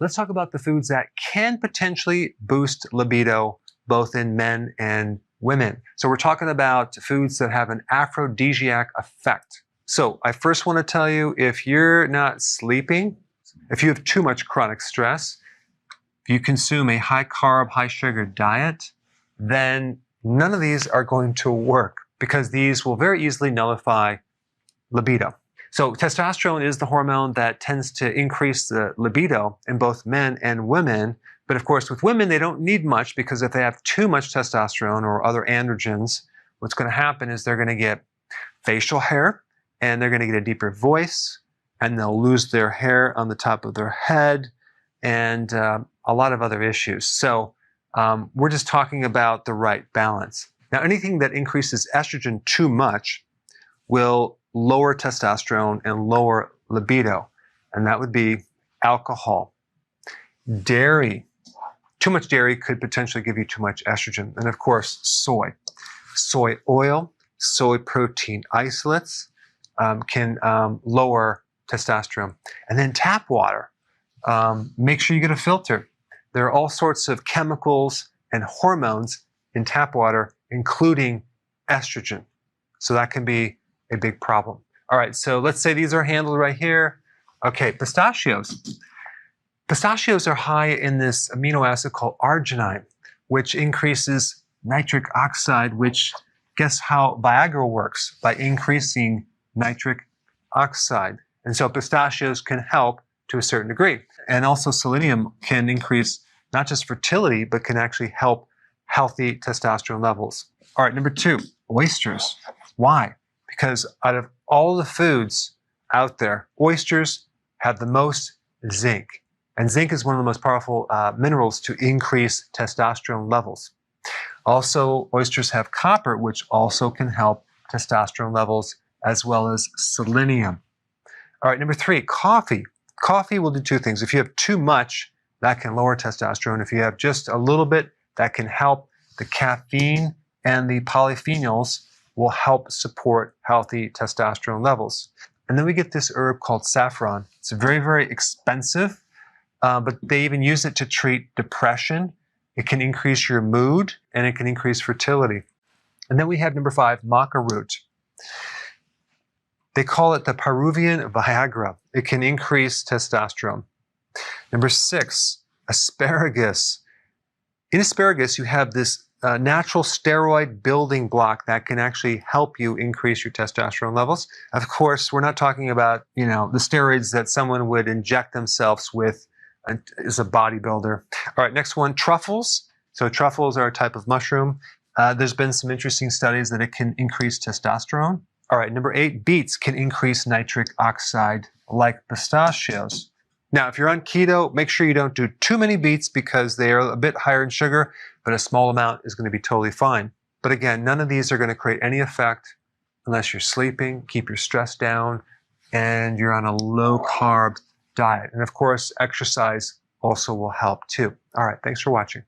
let's talk about the foods that can potentially boost libido, both in men and women. So we're talking about foods that have an aphrodisiac effect. So I first want to tell you, if you're not sleeping, if you have too much chronic stress, if you consume a high carb, high sugar diet, then none of these are going to work because these will very easily nullify libido. So testosterone is the hormone that tends to increase the libido in both men and women. But of course, with women, they don't need much because if they have too much testosterone or other androgens, what's going to happen is they're going to get facial hair and they're going to get a deeper voice and they'll lose their hair on the top of their head and a lot of other issues. So we're just talking about the right balance. Now, anything that increases estrogen too much will lower testosterone and lower libido, and that would be alcohol. Dairy. Too much dairy could potentially give you too much estrogen. And of course, soy. Soy oil, soy protein isolates can lower testosterone. And then tap water. Make sure you get a filter. There are all sorts of chemicals and hormones in tap water, including estrogen. So that can be a big problem. All right, so let's say these are handled right here. Okay, pistachios. Pistachios are high in this amino acid called arginine, which increases nitric oxide, which guess how Viagra works? By increasing nitric oxide. And so pistachios can help to a certain degree. And also selenium can increase not just fertility, but can actually help healthy testosterone levels. All right, number 2, oysters. Why? Because out of all the foods out there, oysters have the most zinc. And zinc is one of the most powerful minerals to increase testosterone levels. Also, oysters have copper, which also can help testosterone levels, as well as selenium. All right, number 3, coffee. Coffee will do 2 things. If you have too much, that can lower testosterone. If you have just a little bit, that can help. The caffeine and the polyphenols will help support healthy testosterone levels. And then we get this herb called saffron. It's very, very expensive, but they even use it to treat depression. It can increase your mood, and it can increase fertility. And then we have number 5, maca root. They call it the Peruvian Viagra. It can increase testosterone. Number 6, asparagus. In asparagus, you have this natural steroid building block that can actually help you increase your testosterone levels. Of course, we're not talking about, the steroids that someone would inject themselves with as a bodybuilder. All right, next one, truffles. So truffles are a type of mushroom. There's been some interesting studies that it can increase testosterone. All right, number 8, beets can increase nitric oxide like pistachios. Now, if you're on keto, make sure you don't do too many beets because they are a bit higher in sugar, but a small amount is going to be totally fine. But again, none of these are going to create any effect unless you're sleeping, keep your stress down, and you're on a low-carb diet. And of course, exercise also will help too. All right, thanks for watching.